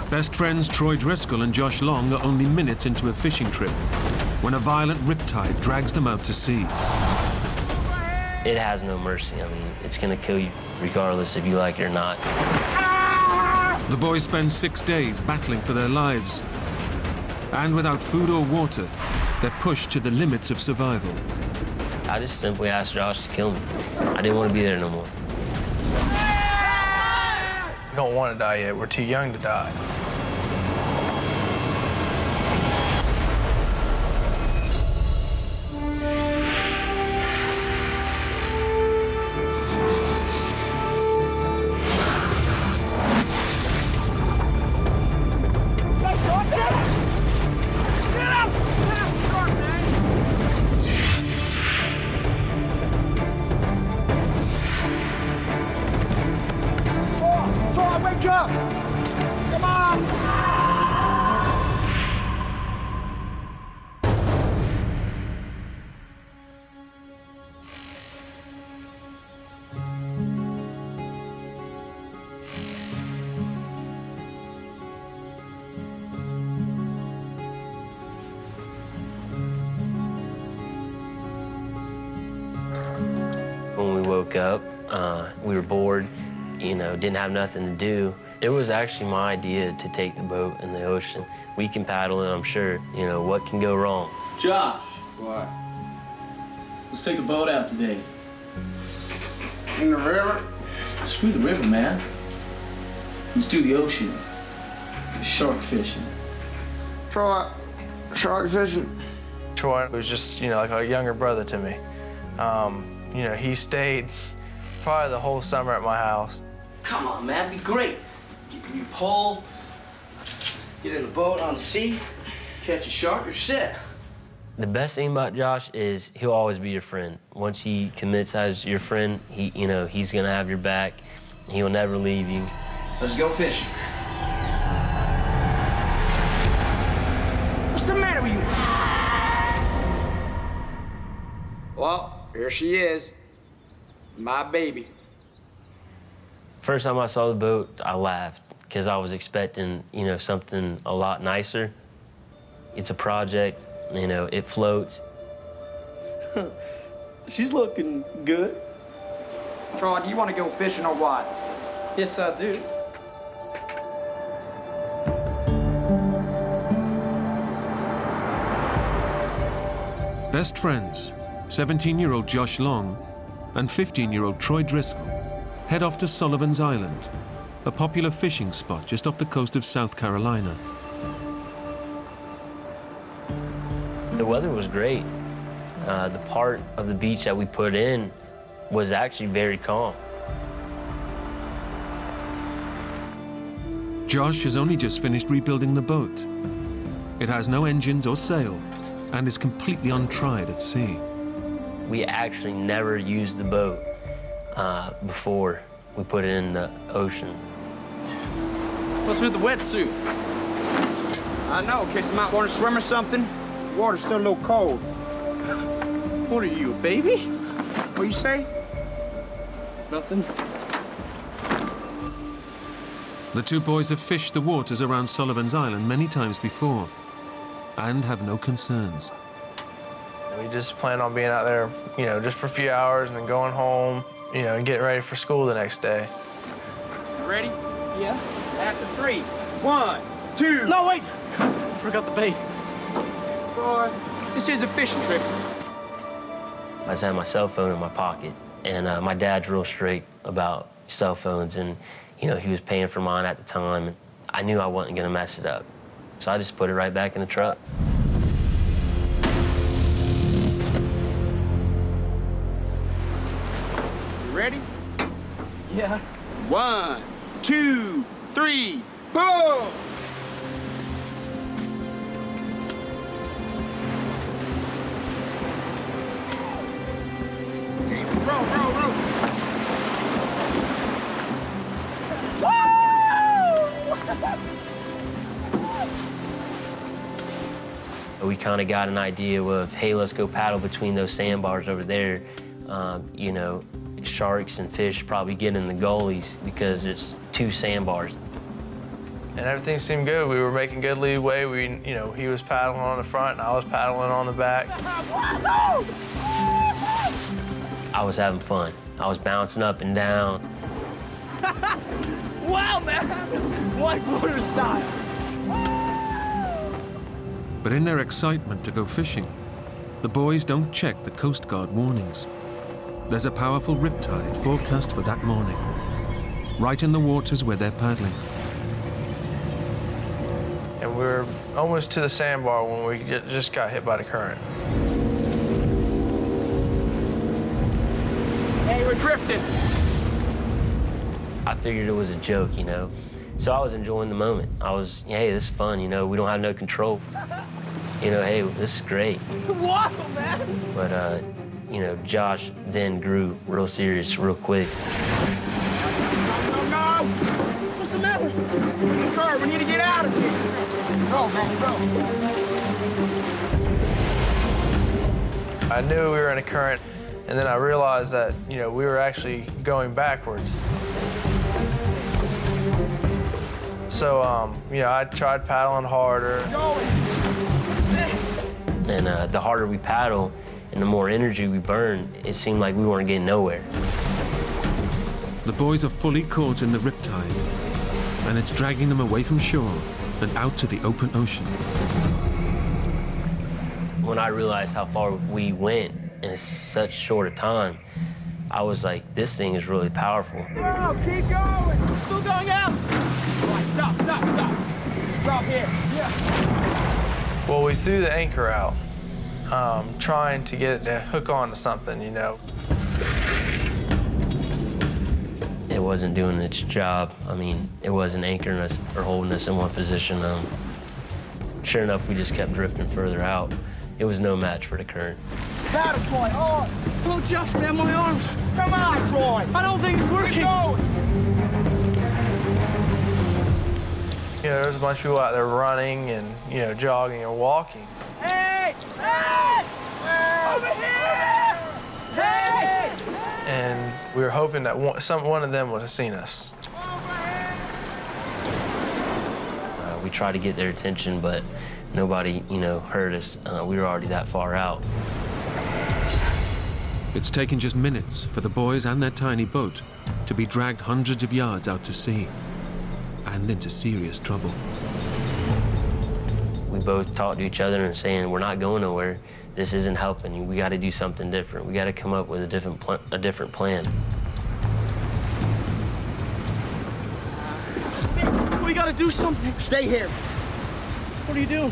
Best friends Troy Driscoll and Josh Long are only minutes into a fishing trip when a violent riptide drags them out to sea. It has no mercy. I mean, it's gonna kill you regardless if you like it or not. The boys spend 6 days battling for their lives. And without food or water, they're pushed to the limits of survival. I just simply asked Josh to kill me. I didn't want to be there no more. We don't want to die yet. We're too young to die. When we woke up, we were bored, didn't have nothing to do. It was actually my idea to take the boat in the ocean. We can paddle it, I'm sure. What can go wrong? Josh, What? let's take the boat out today. In the river? Screw the river, man. Let's do the ocean. Shark fishing. Troy, shark fishing. Troy was just, like a younger brother to me. He stayed probably the whole summer at my house. Come on, man, be great. Get your new pole, get in the boat on the sea, catch a shark, you're set. The best thing about Josh is he'll always be your friend. Once he commits as your friend, he's gonna have your back. He'll never leave you. Let's go fishing. What's the matter with you? Well, here she is. My baby. First time I saw the boat, I laughed because I was expecting, something a lot nicer. It's a project, it floats. She's looking good. Troy, do you want to go fishing or what? Yes, I do. Best friends, 17-year-old Josh Long and 15-year-old Troy Driscoll head off to Sullivan's Island, a popular fishing spot just off the coast of South Carolina. The weather was great. The part of the beach that we put in was actually very calm. Josh has only just finished rebuilding the boat. It has no engines or sail and is completely untried at sea. We actually never used the boat before we put it in the ocean. What's with the wetsuit? I know, in case you might want to swim or something. The water's still a little cold. What are you, a baby? What you say? Nothing. The two boys have fished the waters around Sullivan's Island many times before and have no concerns. We just plan on being out there, just for a few hours and then going home, and getting ready for school the next day. Ready? Yeah? After 3. 1, 2. No, wait! I forgot the bait. Troy, this is a fishing trip. I just had my cell phone in my pocket, and my dad's real straight about cell phones, and he was paying for mine at the time, and I knew I wasn't gonna mess it up. So I just put it right back in the truck. You ready? Yeah. 1, 2, 3, pull! Row, row, row. We kind of got an idea of, hey, let's go paddle between those sandbars over there. Sharks and fish probably get in the gullies because it's 2 sandbars. And everything seemed good. We were making good leeway. He was paddling on the front and I was paddling on the back. I was having fun. I was bouncing up and down. Wow, man! Whitewater style. But in their excitement to go fishing, the boys don't check the Coast Guard warnings. There's a powerful riptide forecast for that morning, right in the waters where they're paddling. And we were almost to the sandbar when we just got hit by the current. Hey, we're drifting. I figured it was a joke, So I was enjoying the moment. I was, hey, this is fun, we don't have no control. Hey, this is great. Wow, man! But, Josh then grew real serious real quick. No! What's the matter? Sir, we need to get out of here. Go, man, go. I knew we were in a current, and then I realized that, we were actually going backwards. So, I tried paddling harder. And the harder we paddle and the more energy we burn, it seemed like we weren't getting nowhere. The boys are fully caught in the riptide, and it's dragging them away from shore and out to the open ocean. When I realized how far we went in such short a time, I was like, this thing is really powerful. Go, keep going. Still going out! Stop. Stop here. Yeah. Well, we threw the anchor out, trying to get it to hook onto something, It wasn't doing its job. It wasn't anchoring us or holding us in one position. Sure enough, we just kept drifting further out. It was no match for the current. Paddle, Troy, on. Oh, Josh, man, my arms. Come on, Troy. I don't think it's working. Keep going. There's a bunch of people out there running and, jogging and walking. Hey! Hey! Over here! Hey! And we were hoping that one of them would have seen us. We tried to get their attention, but nobody, heard us. We were already that far out. It's taken just minutes for the boys and their tiny boat to be dragged hundreds of yards out to sea and into serious trouble. We both talked to each other and saying, we're not going nowhere. This isn't helping. We got to do something different. We got to come up with a different plan. We gotta do something. Stay here. What are you doing?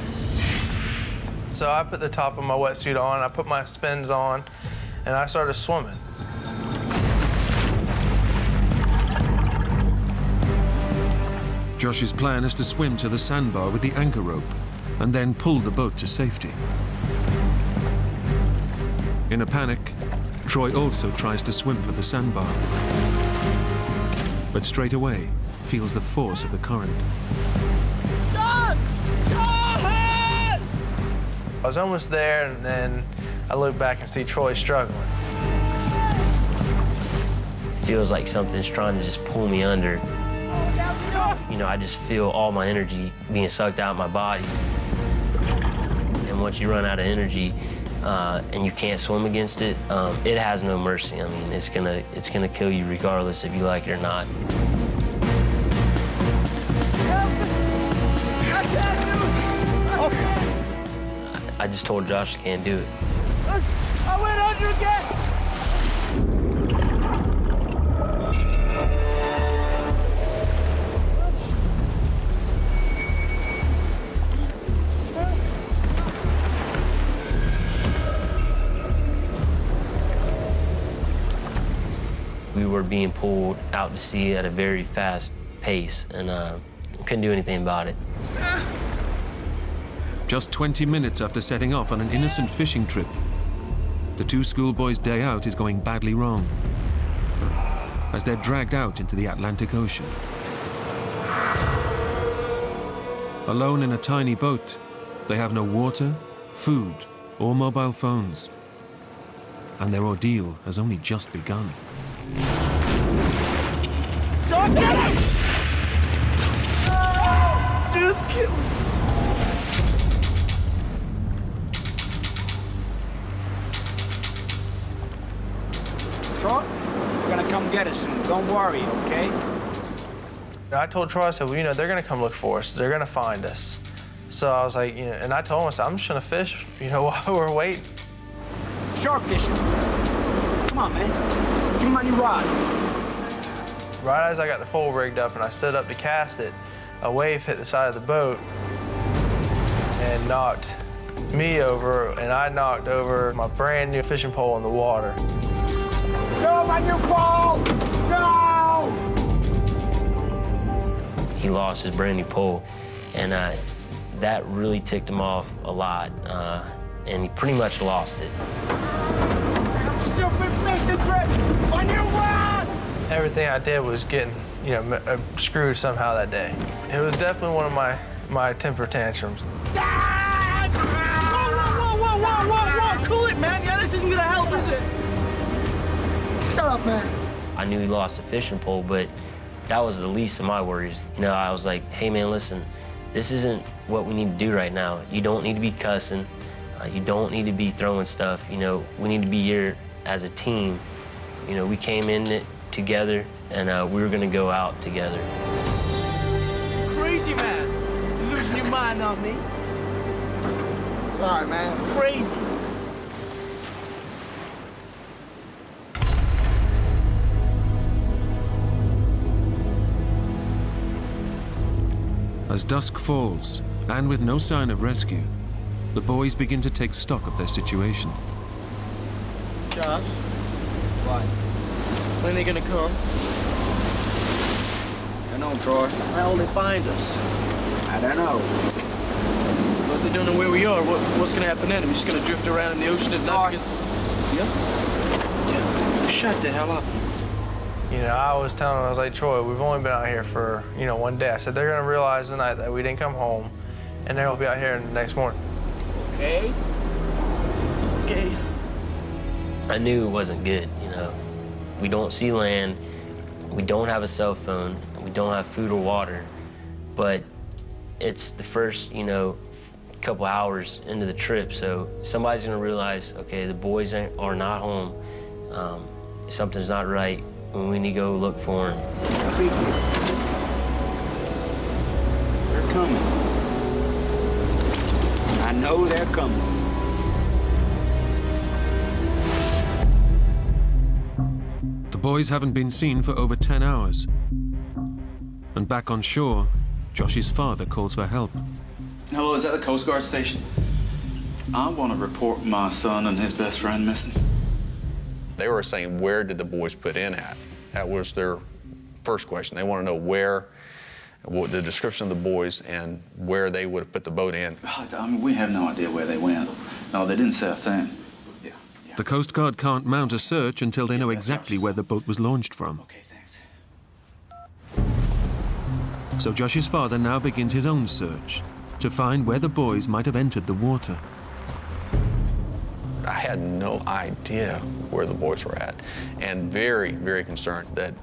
So I put the top of my wetsuit on, I put my fins on, and I started swimming. Josh's plan is to swim to the sandbar with the anchor rope and then pull the boat to safety. In a panic, Troy also tries to swim for the sandbar, but straight away feels the force of the current. John! I was almost there, and then I look back and see Troy struggling. Feels like something's trying to just pull me under. I just feel all my energy being sucked out of my body. And once you run out of energy and you can't swim against it, it has no mercy. It's gonna kill you regardless if you like it or not. I just told Josh I can't do it. I went under again! We were being pulled out to sea at a very fast pace, and couldn't do anything about it. Just 20 minutes after setting off on an innocent fishing trip, the two schoolboys' day out is going badly wrong as they're dragged out into the Atlantic Ocean. Alone in a tiny boat, they have no water, food, or mobile phones. And their ordeal has only just begun. John, get him! kill me. Troy, we're gonna come get us soon. Don't worry, okay? I told Troy, I said, well, they're gonna come look for us. They're gonna find us. So I was like, and I told him, I said, I'm just gonna fish, while we're waiting. Shark fishing. Come on, man. Give me my new rod. Right as I got the pole rigged up and I stood up to cast it, a wave hit the side of the boat and knocked me over, and I knocked over my brand new fishing pole in the water. No, my new pole! No! He lost his brand new pole, and that really ticked him off a lot, and he pretty much lost it. Stupid fishing trip! My new rod! Everything I did was getting, screwed somehow that day. It was definitely one of my temper tantrums. Whoa, cool it, man. Yeah, this isn't gonna help, is it? Shut up, man. I knew he lost a fishing pole, but that was the least of my worries. I was like, hey man, listen, this isn't what we need to do right now. You don't need to be cussing. You don't need to be throwing stuff. We need to be here as a team. We came in it together, and we were gonna go out together. Crazy, man. You're losing your mind on me. Sorry, man. Crazy. As dusk falls, and with no sign of rescue, the boys begin to take stock of their situation. Josh, What? when are they gonna come? I don't know, Troy. How will they find us? I don't know. But they don't know where we are. What's gonna happen then? Are we just gonna drift around in the ocean at night? Yeah? Shut the hell up. I was telling him, I was like, Troy, we've only been out here for, one day. I said, they're gonna realize tonight that we didn't come home, and they'll be out here the next morning. Okay? Okay. I knew it wasn't good, We don't see land, we don't have a cell phone, and we don't have food or water, but it's the first, couple hours into the trip, so somebody's gonna realize, okay, the boys are not home, something's not right, and we need to go look for them. They're coming. I know they're coming. The boys haven't been seen for over 10 hours. And back on shore, Josh's father calls for help. Hello, is that the Coast Guard station? I want to report my son and his best friend missing. They were saying, where did the boys put in at? That was their first question. They want to know where, what the description of the boys, and where they would have put the boat in. We have no idea where they went. No, they didn't say a thing. Yeah. The Coast Guard can't mount a search until they know exactly where the boat was launched from. Okay, thanks. So Josh's father now begins his own search to find where the boys might have entered the water. I had no idea where the boys were at, and very, very concerned that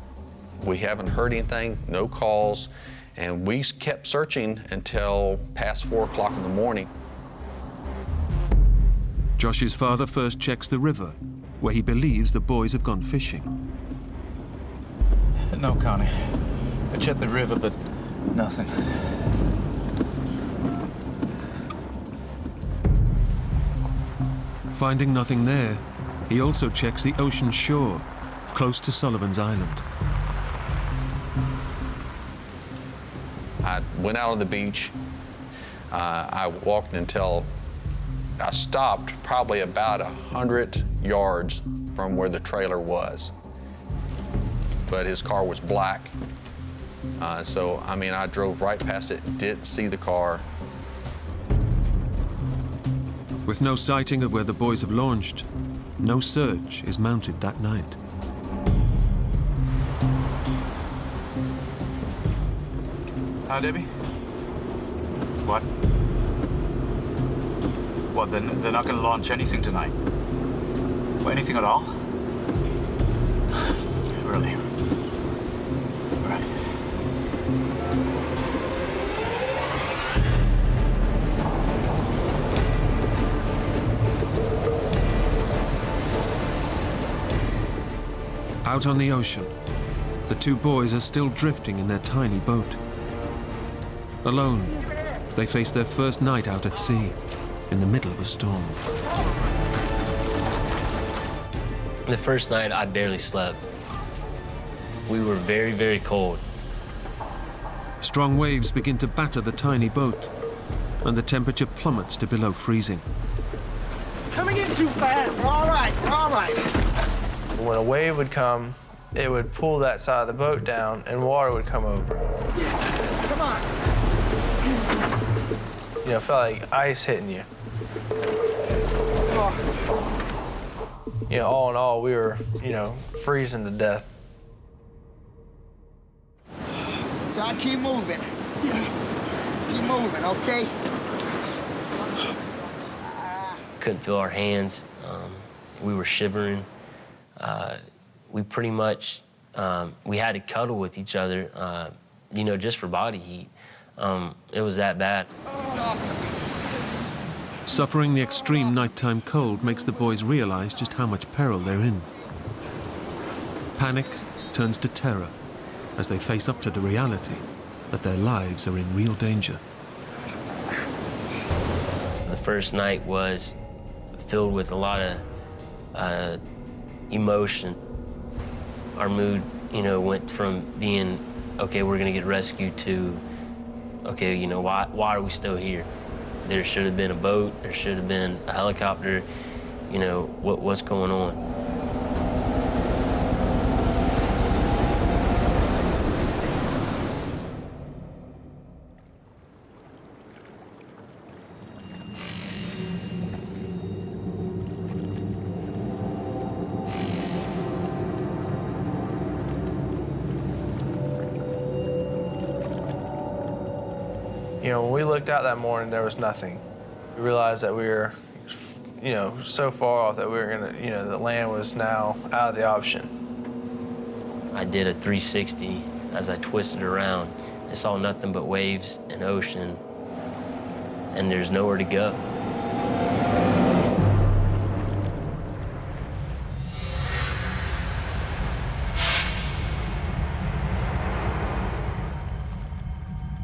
we haven't heard anything, no calls, and we kept searching until past 4 o'clock in the morning. Josh's father first checks the river, where he believes the boys have gone fishing. No, Connie. I checked the river, but nothing. Finding nothing there, he also checks the ocean shore, close to Sullivan's Island. I went out on the beach. I walked until I stopped probably about 100 yards from where the trailer was. But his car was black. So I drove right past it, didn't see the car. With no sighting of where the boys have launched, no search is mounted that night. Hi, Debbie. What? What, they're not going to launch anything tonight? Or anything at all? Really? Right. Out on the ocean, the two boys are still drifting in their tiny boat. Alone, they face their first night out at sea, in the middle of a storm. The first night, I barely slept. We were very, very cold. Strong waves begin to batter the tiny boat, and the temperature plummets to below freezing. Coming in too fast. All right, all right. When a wave would come, it would pull that side of the boat down and water would come over. Come on. You know, it felt like ice hitting you. You know, all in all, we were, you know, freezing to death. So I keep moving. Keep moving, okay? Couldn't feel our hands. We were shivering. We pretty much, we had to cuddle with each other, you know, just for body heat. It was that bad. Suffering the extreme nighttime cold makes the boys realize just how much peril they're in. Panic turns to terror as they face up to the reality that their lives are in real danger. The first night was filled with a lot of emotion. Our mood, you know, went from being, okay, we're gonna get rescued, to, okay, you know, why are we still here? There should have been a boat, there should have been a helicopter, you know, what's going on? You know, when we looked out that morning, there was nothing. We realized that we were, you know, so far off that we were gonna, you know, the land was now out of the option. I did a 360 as I twisted around. I saw nothing but waves and ocean, and there's nowhere to go.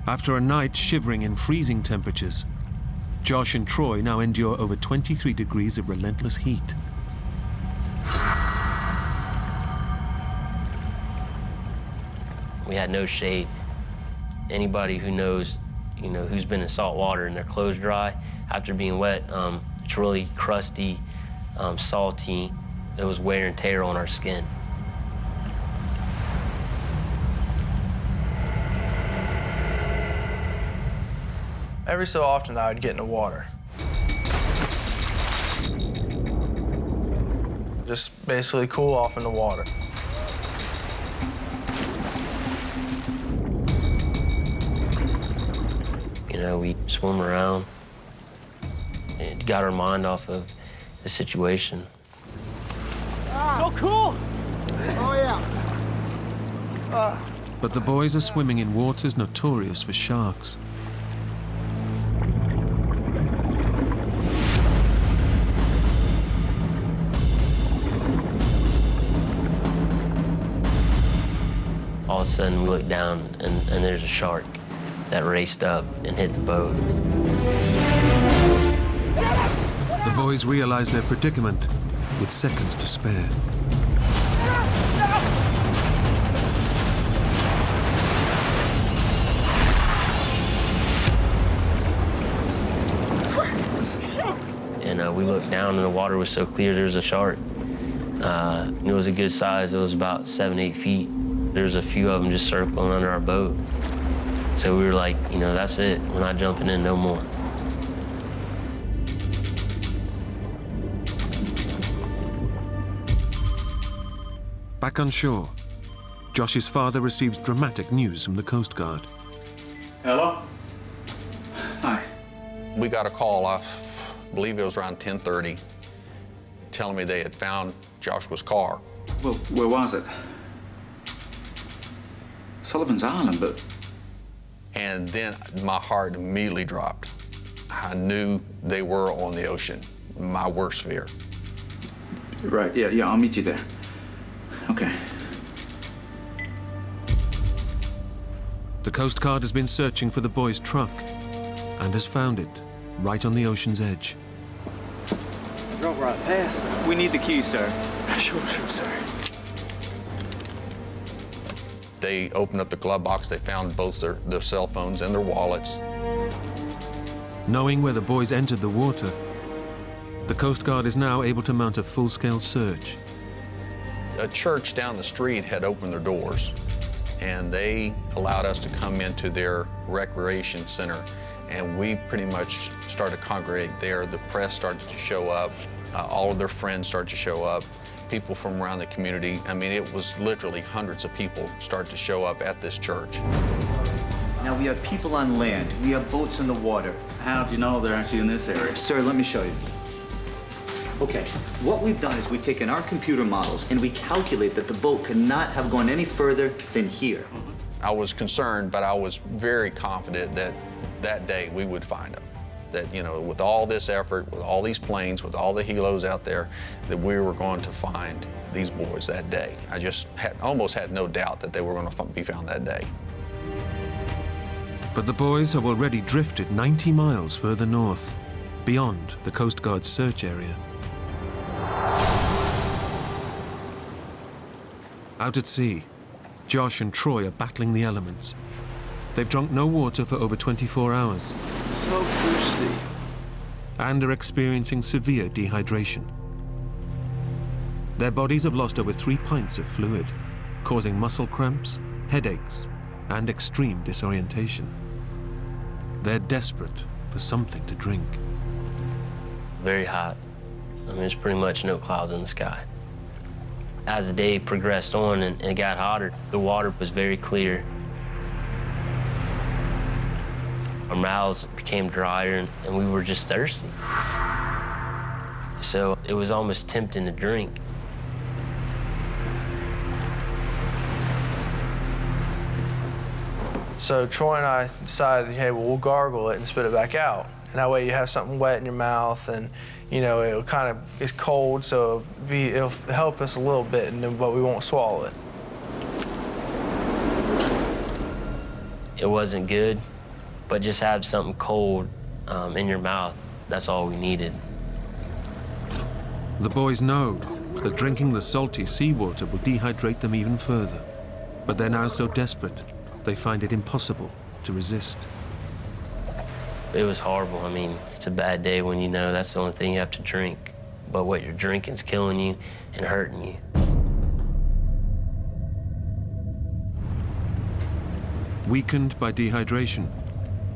After a night shivering in freezing temperatures, Josh and Troy now endure over 23 degrees of relentless heat. We had no shade. Anybody who knows, you know, who's been in salt water and their clothes dry after being wet, it's really crusty, salty. It was wear and tear on our skin. Every so often, I would get in the water. Just basically cool off in the water. You know, we swim around. It got our mind off of the situation. So cool! Oh, yeah. But the boys are swimming in waters notorious for sharks. All of a sudden, we looked down, and there's a shark that raced up and hit the boat. The boys realize their predicament with seconds to spare. And we looked down, and the water was so clear, there was a shark. It was a good size. It was about 7-8 feet. There's a few of them just circling under our boat. So we were like, you know, that's it. We're not jumping in no more. Back on shore, Josh's father receives dramatic news from the Coast Guard. Hello? Hi. We got a call, I believe it was around 10:30, telling me they had found Joshua's car. Well, where was it? Sullivan's Island, but... And then my heart immediately dropped. I knew they were on the ocean, my worst fear. Right, yeah, I'll meet you there. Okay. The Coast Guard has been searching for the boys' truck and has found it right on the ocean's edge. Drove right past. We need the key, sir. Sure, sir. They opened up the glove box. They found both their cell phones and their wallets. Knowing where the boys entered the water, the Coast Guard is now able to mount a full-scale search. A church down the street had opened their doors, and they allowed us to come into their recreation center, and we pretty much started to congregate there. The press started to show up. All of their friends started to show up. People from around the community. I mean, it was literally hundreds of people started to show up at this church. Now, we have people on land. We have boats in the water. How do you know they're actually in this area? Sir, let me show you. Okay, what we've done is we've taken our computer models and we calculate that the boat could not have gone any further than here. I was concerned, but I was very confident that that day we would find them. That, you know, with all this effort, with all these planes, with all the helos out there, that we were going to find these boys that day. I just almost had no doubt that they were going to be found that day. But the boys have already drifted 90 miles further north, beyond the Coast Guard's search area. Out at sea, Josh and Troy are battling the elements. They've drunk no water for over 24 hours. So thirsty. And are experiencing severe dehydration. Their bodies have lost over 3 pints of fluid, causing muscle cramps, headaches, and extreme disorientation. They're desperate for something to drink. Very hot. I mean, it's pretty much no clouds in the sky. As the day progressed on and it got hotter, the water was very clear. Our mouths became drier and we were just thirsty. So it was almost tempting to drink. So Troy and I decided, hey, well, we'll gargle it and spit it back out. And that way you have something wet in your mouth and, you know, it'll kind of, it's cold, so it'll help us a little bit, but we won't swallow it. It wasn't good, but just have something cold in your mouth. That's all we needed. The boys know that drinking the salty seawater will dehydrate them even further. But they're now so desperate, they find it impossible to resist. It was horrible. I mean, it's a bad day when you know that's the only thing you have to drink. But what you're drinking's killing you and hurting you. Weakened by dehydration,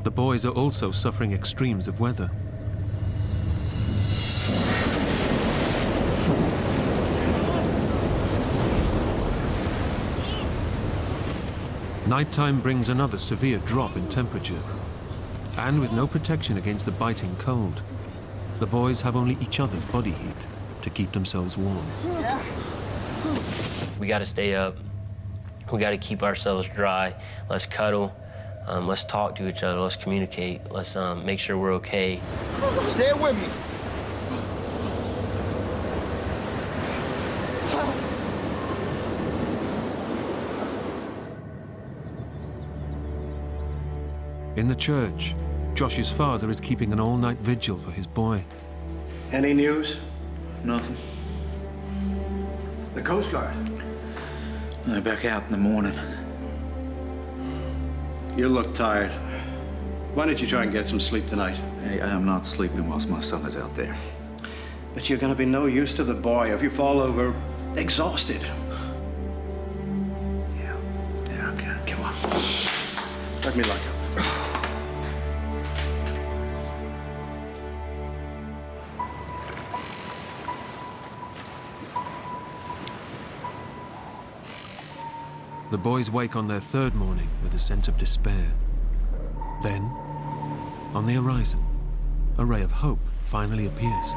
the boys are also suffering extremes of weather. Nighttime brings another severe drop in temperature. And with no protection against the biting cold, the boys have only each other's body heat to keep themselves warm. We got to stay up. We got to keep ourselves dry. Let's cuddle. Let's talk to each other. Let's communicate. Let's make sure we're okay. Stay with me. In the church, Josh's father is keeping an all-night vigil for his boy. Any news? Nothing. The Coast Guard. They're back out in the morning. You look tired. Why don't you try and get some sleep tonight? Hey, I am not sleeping whilst my son is out there. But you're gonna be no use to the boy if you fall over exhausted. Yeah, okay, come on. Let me lock up. The boys wake on their third morning with a sense of despair. Then, on the horizon, a ray of hope finally appears.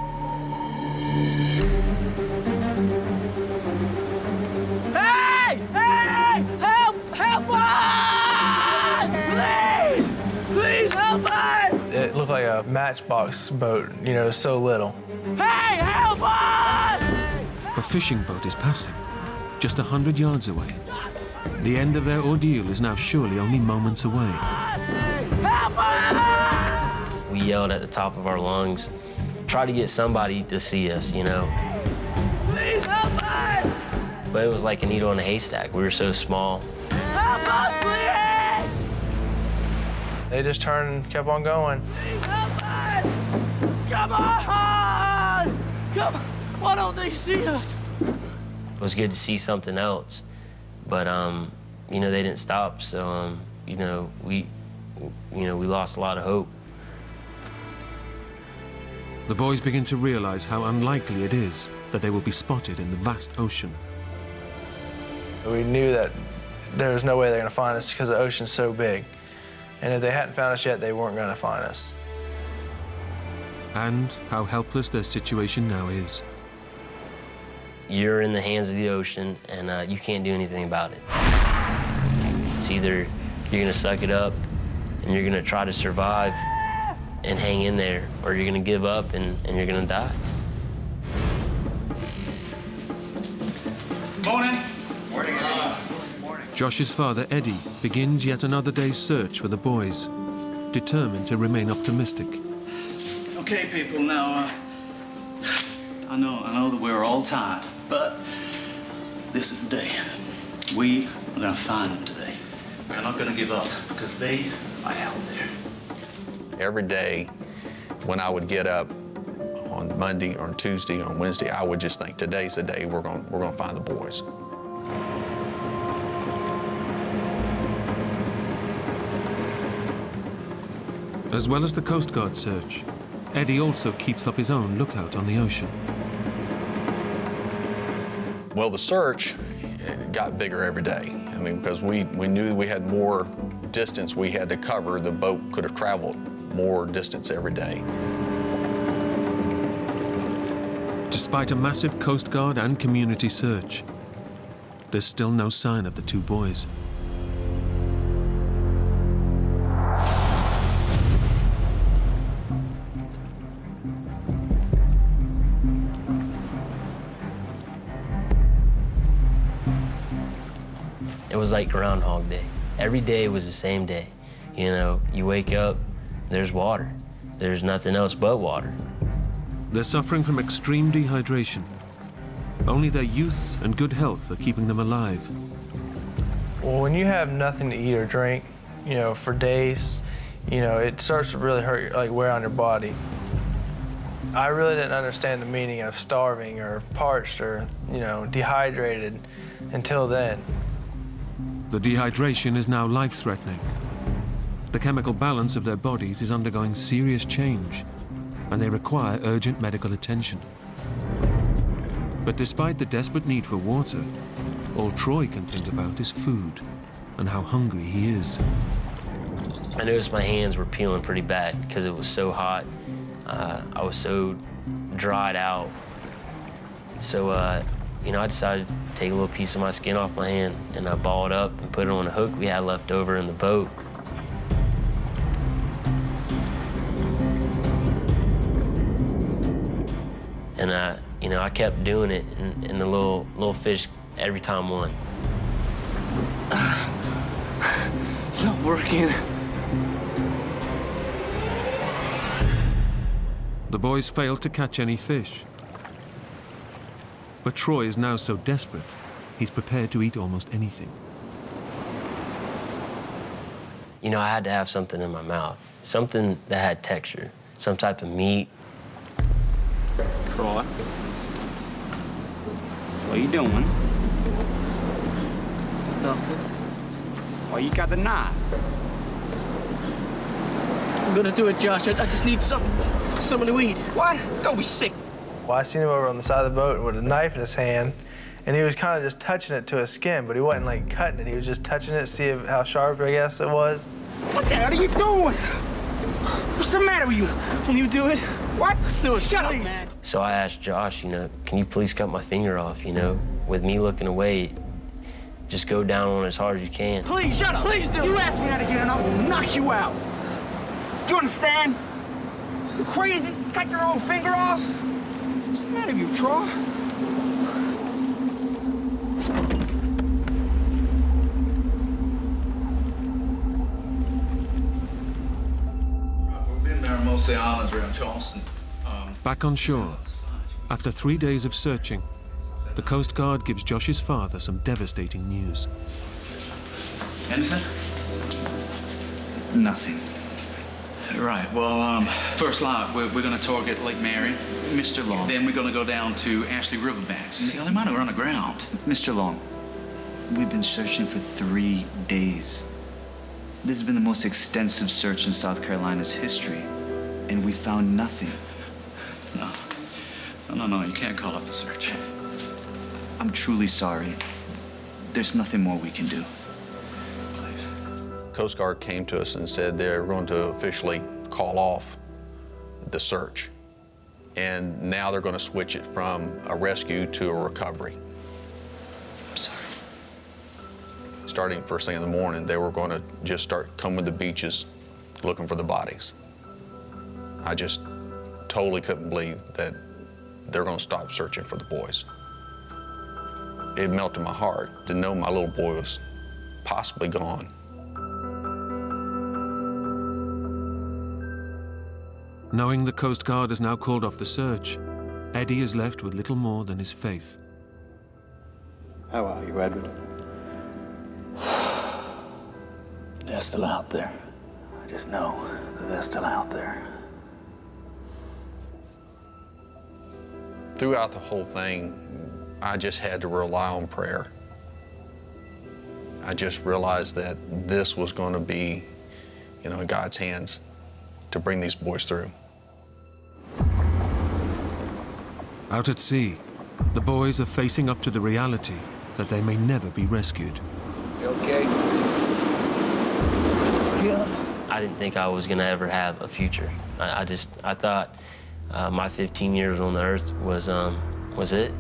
Hey! Hey! Help! Help us! Please! Please help us! It looked like a matchbox boat, you know, so little. Hey! Help us! A fishing boat is passing, just 100 yards away. The end of their ordeal is now surely only moments away. We yelled at the top of our lungs, tried to get somebody to see us, you know. Please help us! But it was like a needle in a haystack. We were so small. Help us, please! They just turned and kept on going. Please help us! Come on! Come on! Why don't they see us? It was good to see something else, but you know, they didn't stop. So you know, we lost a lot of hope. The boys begin to realize how unlikely it is that they will be spotted in the vast ocean. We knew that there was no way they're going to find us because the ocean's so big. And if they hadn't found us yet, they weren't going to find us. And how helpless their situation now is. You're in the hands of the ocean, and you can't do anything about it. It's either you're gonna suck it up, and you're gonna try to survive and hang in there, or you're gonna give up and you're gonna die. Morning. Josh's father, Eddie, begins yet another day's search for the boys, determined to remain optimistic. Okay, people, now, I know that we're all tired, but this is the day. We are gonna find them today. We're not gonna give up, because they are out there. Every day when I would get up on Monday or Tuesday or Wednesday, I would just think, today's the day we're gonna find the boys. As well as the Coast Guard search, Eddie also keeps up his own lookout on the ocean. Well, the search got bigger every day. I mean, because we knew we had more distance we had to cover. The boat could have traveled more distance every day. Despite a massive Coast Guard and community search, there's still no sign of the two boys. It was like Groundhog Day. Every day was the same day. You know, you wake up, there's water. There's nothing else but water. They're suffering from extreme dehydration. Only their youth and good health are keeping them alive. Well, when you have nothing to eat or drink, you know, for days, you know, it starts to really hurt, like wear on your body. I really didn't understand the meaning of starving or parched or, you know, dehydrated until then. The dehydration is now life-threatening. The chemical balance of their bodies is undergoing serious change, and they require urgent medical attention. But despite the desperate need for water, all Troy can think about is food and how hungry he is. I noticed my hands were peeling pretty bad because it was so hot. I was so dried out. So, you know, I decided to take a little piece of my skin off my hand and I ball it up and put it on a hook we had left over in the boat. And, you know, I kept doing it and the little fish every time won. It's not working. The boys failed to catch any fish. But Troy is now so desperate, he's prepared to eat almost anything. You know, I had to have something in my mouth, something that had texture, some type of meat. Troy, what are you doing? Nothing. Why you got the knife? I'm gonna do it, Josh. I just need something to eat. What? Don't be sick. Well, I seen him over on the side of the boat with a knife in his hand, and he was kind of just touching it to his skin, but he wasn't like cutting it. He was just touching it, see how sharp, I guess, it was. What the hell are you doing? What's the matter with you? Will you do it? What? Do it, Shut please. up, man. So I asked Josh, you know, can you please cut my finger off, you know? With me looking away, just go down on it as hard as you can. Please, Shut up. Please do You it. ask me that again and I will knock you out. Do you understand? You crazy? Cut your own finger off? What's the matter with you, Troy? most of the islands around Charleston. Back on shore, after 3 days of searching, the Coast Guard gives Josh's father some devastating news. Anything? Nothing. Right, well, first line, we're going to target Lake Marion. Mr. Long. Then we're going to go down to Ashley Riverbanks. You know, they might have run aground. Mr. Long, we've been searching for 3 days. This has been the most extensive search in South Carolina's history, and we found nothing. No, you can't call off the search. I'm truly sorry. There's nothing more we can do. Please. Coast Guard came to us and said they're going to officially call off the search. And now they're going to switch it from a rescue to a recovery. I'm sorry. Starting first thing in the morning, they were going to just start combing the beaches looking for the bodies. I just totally couldn't believe that they're going to stop searching for the boys. It melted my heart to know my little boy was possibly gone. Knowing the Coast Guard has now called off the search, Eddie is left with little more than his faith. How are you, Edward? They're still out there. I just know that they're still out there. Throughout the whole thing, I just had to rely on prayer. I just realized that this was going to be, in God's hands to bring these boys through. Out at sea, the boys are facing up to the reality that they may never be rescued. You okay? I didn't think I was going to ever have a future. I thought my 15 years on the earth was it.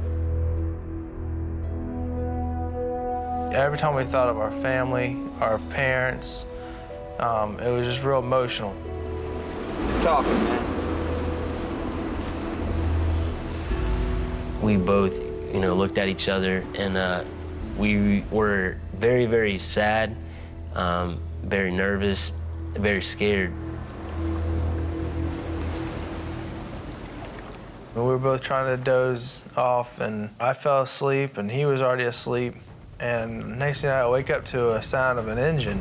Every time we thought of our family, our parents, it was just real emotional. You're talking, man. We both, looked at each other, and we were very, very sad, very nervous, very scared. We were both trying to doze off, and I fell asleep, and he was already asleep. And next thing I wake up to a sound of an engine.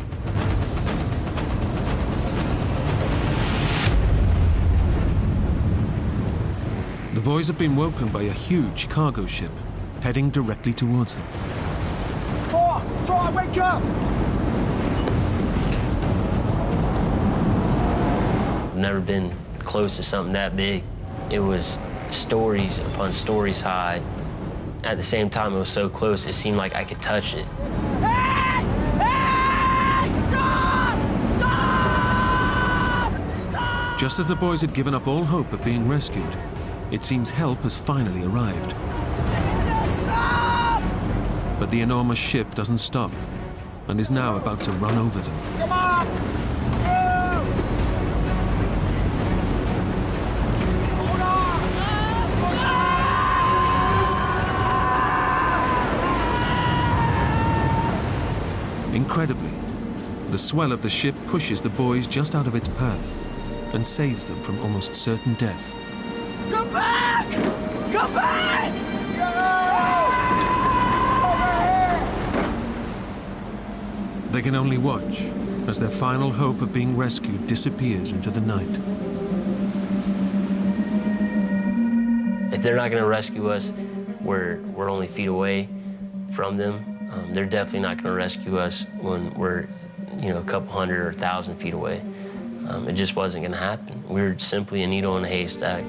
The boys have been woken by a huge cargo ship heading directly towards them. Troy, wake up! I've never been close to something that big. It was stories upon stories high. At the same time, it was so close, it seemed like I could touch it. Hey! Hey! Stop! Stop! Stop! Just as the boys had given up all hope of being rescued, it seems help has finally arrived. Stop! But the enormous ship doesn't stop and is now about to run over them. Come on! Hold on! Incredibly, the swell of the ship pushes the boys just out of its path and saves them from almost certain death. Come back! Come back! They can only watch as their final hope of being rescued disappears into the night. If they're not going to rescue us, we're only feet away from them. They're definitely not going to rescue us when we're, a couple hundred or 1,000 feet away. It just wasn't going to happen. We were simply a needle in a haystack.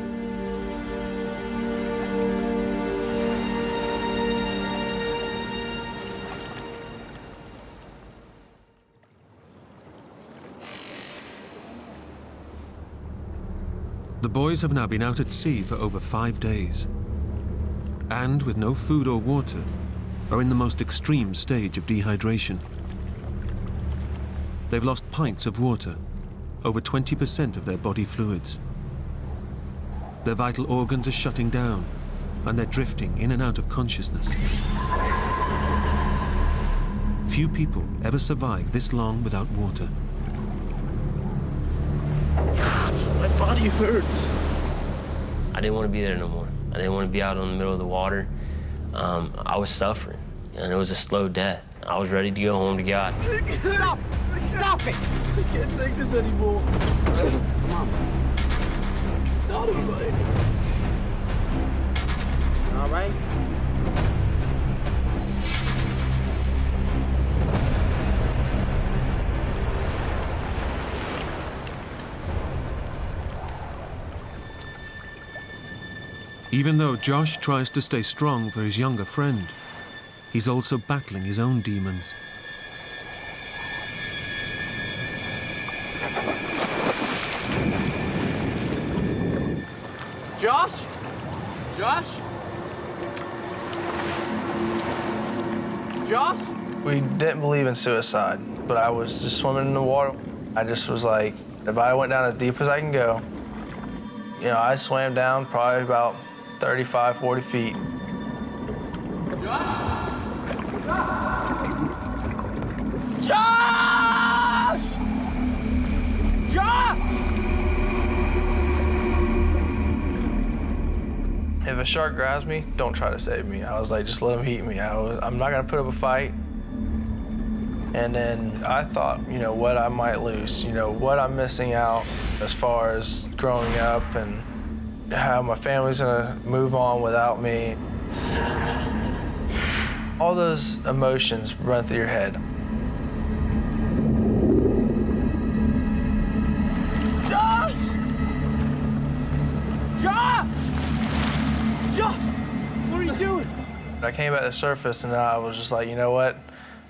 The boys have now been out at sea for over 5 days, and with no food or water, are in the most extreme stage of dehydration. They've lost pints of water, over 20% of their body fluids. Their vital organs are shutting down, and they're drifting in and out of consciousness. Few people ever survive this long without water. body hurts. I didn't want to be there no more. I didn't want to be out in the middle of the water. I was suffering, and it was a slow death. I was ready to go home to God. Stop! Stop it! I can't take this anymore. Come on. Stop it, buddy. All right? Even though Josh tries to stay strong for his younger friend, he's also battling his own demons. Josh? Josh? Josh? We didn't believe in suicide, but I was just swimming in the water. I just was like, if I went down as deep as I can go, you know, I swam down probably about 35, 40 feet. Josh! Josh! If a shark grabs me, don't try to save me. I was like, just let him eat me. I'm not gonna put up a fight. And then I thought, you know, what I might lose, you know, what I'm missing out as far as growing up and how my family's gonna move on without me. All those emotions run through your head. Josh! Josh! Josh! What are you doing? I came back to the surface and I was just like, you know what?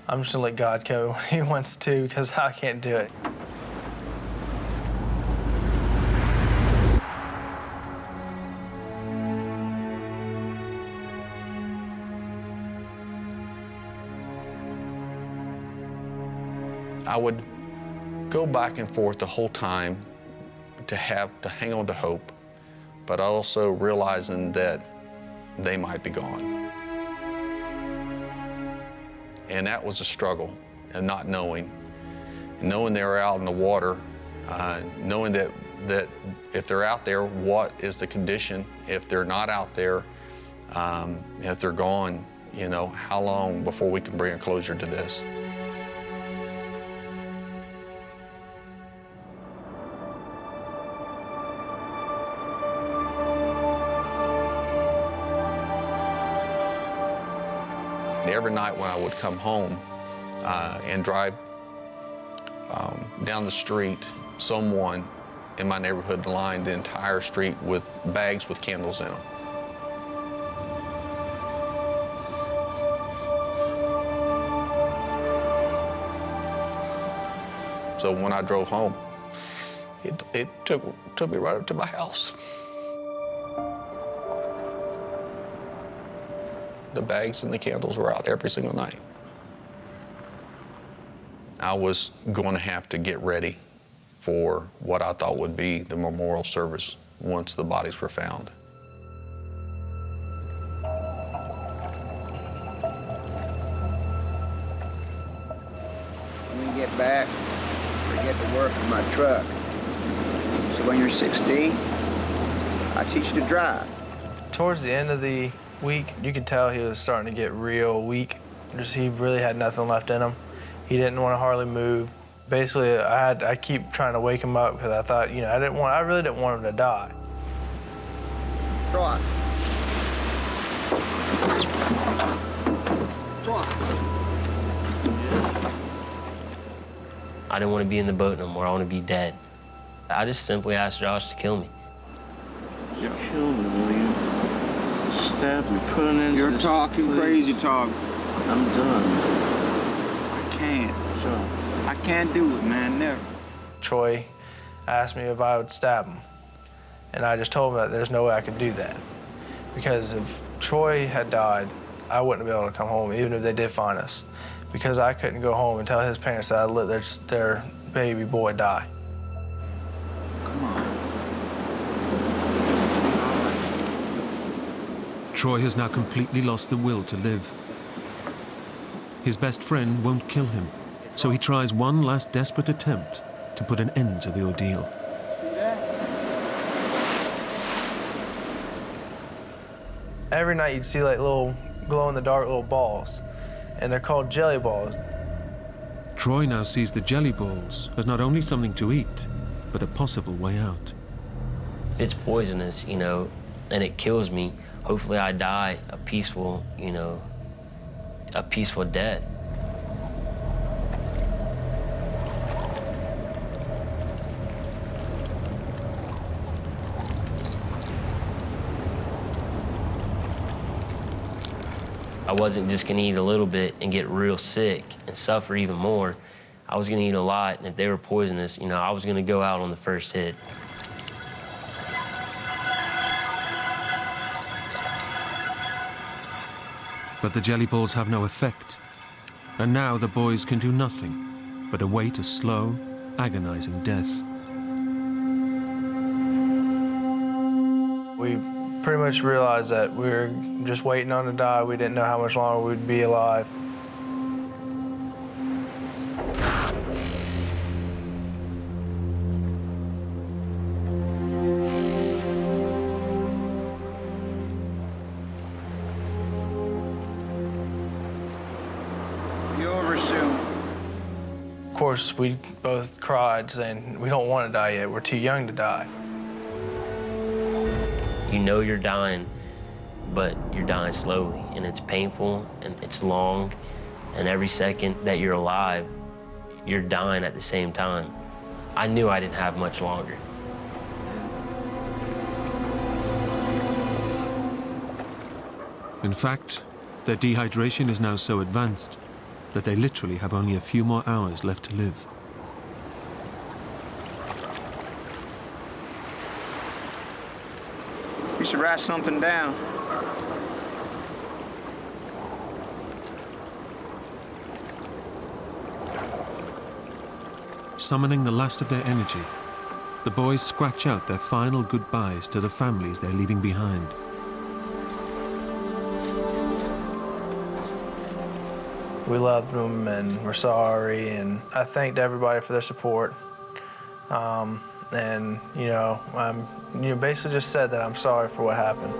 I'm just gonna let God go when he wants to because I can't do it. I would go back and forth the whole time to hang on to hope, but also realizing that they might be gone. And that was a struggle, and not knowing they were out in the water, knowing that if they're out there, what is the condition? If they're not out there, and if they're gone, you know, how long before we can bring a closure to this? Every night when I would come home and drive down the street, someone in my neighborhood lined the entire street with bags with candles in them. So when I drove home, it took me right up to my house. The bags and the candles were out every single night. I was going to have to get ready for what I thought would be the memorial service once the bodies were found. When you get back, forget to work on my truck. So when you're 16, I teach you to drive. Towards the end of the week, you could tell he was starting to get real weak. He really had nothing left in him. He didn't want to hardly move. Basically, I keep trying to wake him up because I thought, you know, I really didn't want him to die. Trot. Trot. I didn't want to be in the boat no more. I want to be dead. I just simply asked Josh to kill me. You kill me, will you? Stab me, put an end to You're this, talking please. crazy talk. I'm done. I can't. Sure. I can't do it, man, never. Troy asked me if I would stab him. And I just told him that there's no way I could do that. Because if Troy had died, I wouldn't be able to come home, even if they did find us. Because I couldn't go home and tell his parents that I let their baby boy die. Come on. Troy has now completely lost the will to live. His best friend won't kill him, so he tries one last desperate attempt to put an end to the ordeal. See that? Every night you'd see like little glow-in-the-dark little balls, and they're called jelly balls. Troy now sees the jelly balls as not only something to eat, but a possible way out. If it's poisonous, you know, and it kills me, hopefully I die a peaceful, you know, a peaceful death. I wasn't just gonna eat a little bit and get real sick and suffer even more. I was gonna eat a lot, and if they were poisonous, you know, I was gonna go out on the first hit. But the jelly balls have no effect. And now the boys can do nothing but await a slow, agonizing death. We pretty much realized that we were just waiting on to die. We didn't know how much longer we'd be alive. Be over soon. Of course, we both cried, saying, we don't want to die yet. We're too young to die. You know you're dying, but you're dying slowly, and it's painful, and it's long, and every second that you're alive, you're dying at the same time. I knew I didn't have much longer. In fact, their dehydration is now so advanced that they literally have only a few more hours left to live. You should write something down. Summoning the last of their energy, the boys scratch out their final goodbyes to the families they're leaving behind. We loved them and we're sorry, and I thanked everybody for their support. And basically just said that I'm sorry for what happened.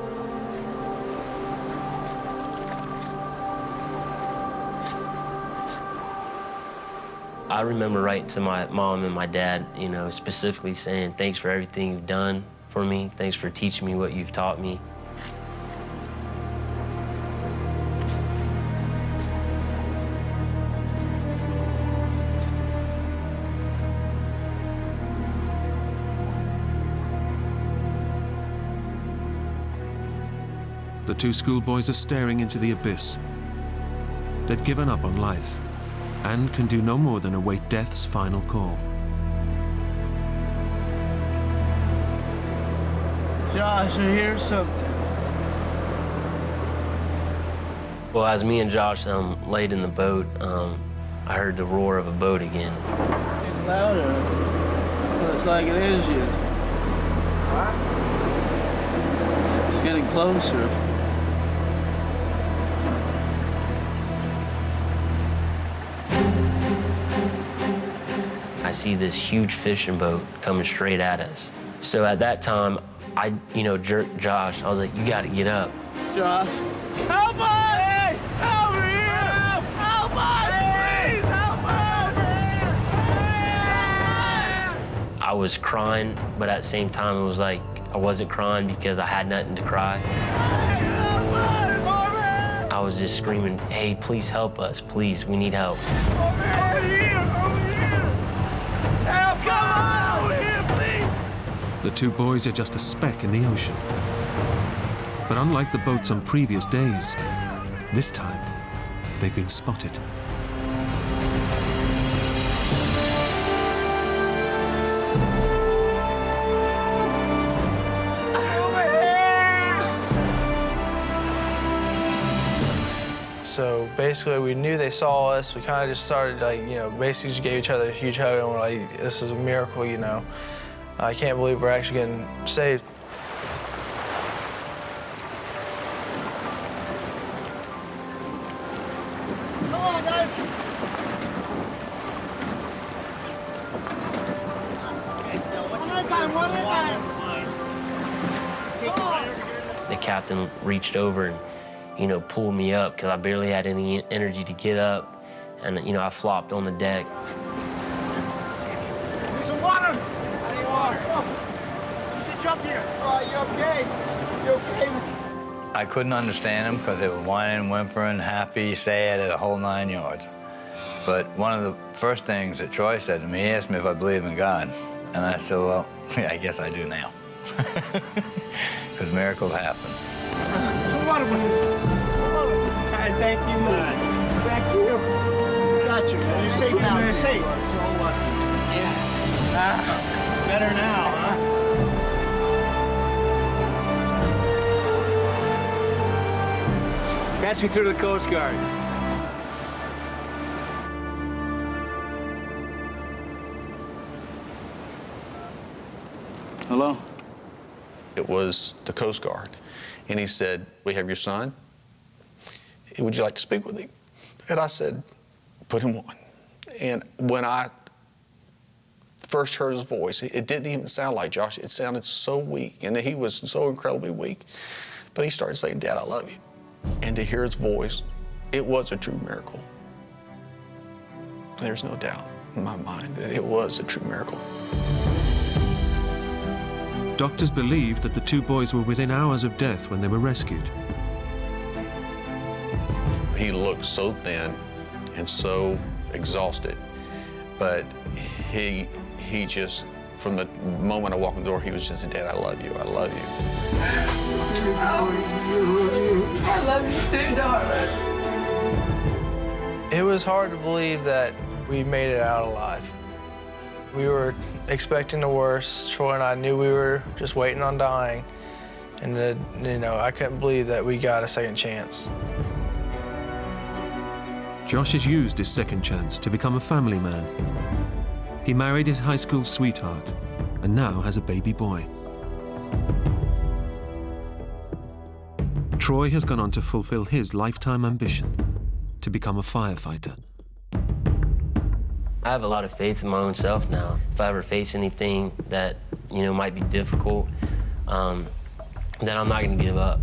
I remember writing to my mom and my dad, you know, specifically saying, thanks for everything you've done for me. Thanks for teaching me what you've taught me. The two schoolboys are staring into the abyss. They'd given up on life and can do no more than await death's final call. Josh, I hear something. Well, as me and Josh laid in the boat, I heard the roar of a boat again. It's getting louder. Looks like it is you. It's getting closer. I see this huge fishing boat coming straight at us. So at that time, I, jerked Josh. I was like, you gotta get up. Josh, help us! Hey, help me! Help us! Please, help us! I was crying, but at the same time, it was like I wasn't crying because I had nothing to cry. I was just screaming, hey, please help us. Please, we need help. Over here! Help! Come on! Over here, please! The two boys are just a speck in the ocean. But unlike the boats on previous days, this time they've been spotted. So basically, we knew they saw us. We kind of just started, basically just gave each other a huge hug, and we're like, this is a miracle, I can't believe we're actually getting saved. Come on, guys. One at a time, one at a time. Come on. The captain reached over and, you know, pulled me up because I barely had any energy to get up. And, you know, I flopped on the deck. Need some water? Some water. Get you up here. You okay? You okay? I couldn't understand them because they were whining, whimpering, happy, sad, the whole 9 yards. But one of the first things that Troy said to me, he asked me if I believe in God. And I said, well, yeah, I guess I do now. Because miracles happen. Some water with you. Some water. Hey, thank you, man. Thank you. Got you, man. You're safe now. You're safe. So lucky. Yeah. Better now, huh? Catch me through to the Coast Guard. Hello? It was the Coast Guard. And he said, we have your son. Would you like to speak with him? And I said, put him on. And when I first heard his voice, it didn't even sound like Josh. It sounded so weak, and he was so incredibly weak. But he started saying, Dad, I love you. And to hear his voice, it was a true miracle. There's no doubt in my mind that it was a true miracle. Doctors believed that the two boys were within hours of death when they were rescued. He looked so thin and so exhausted, but he just, from the moment I walked in the door, he was just, Dad, I love you, I love you. I love you too, darling. It was hard to believe that we made it out alive. We were expecting the worst. Troy and I knew we were just waiting on dying. And, you know, I couldn't believe that we got a second chance. Josh has used his second chance to become a family man. He married his high school sweetheart and now has a baby boy. Troy has gone on to fulfill his lifetime ambition to become a firefighter. I have a lot of faith in my own self now. If I ever face anything that, you know, might be difficult, then I'm not going to give up.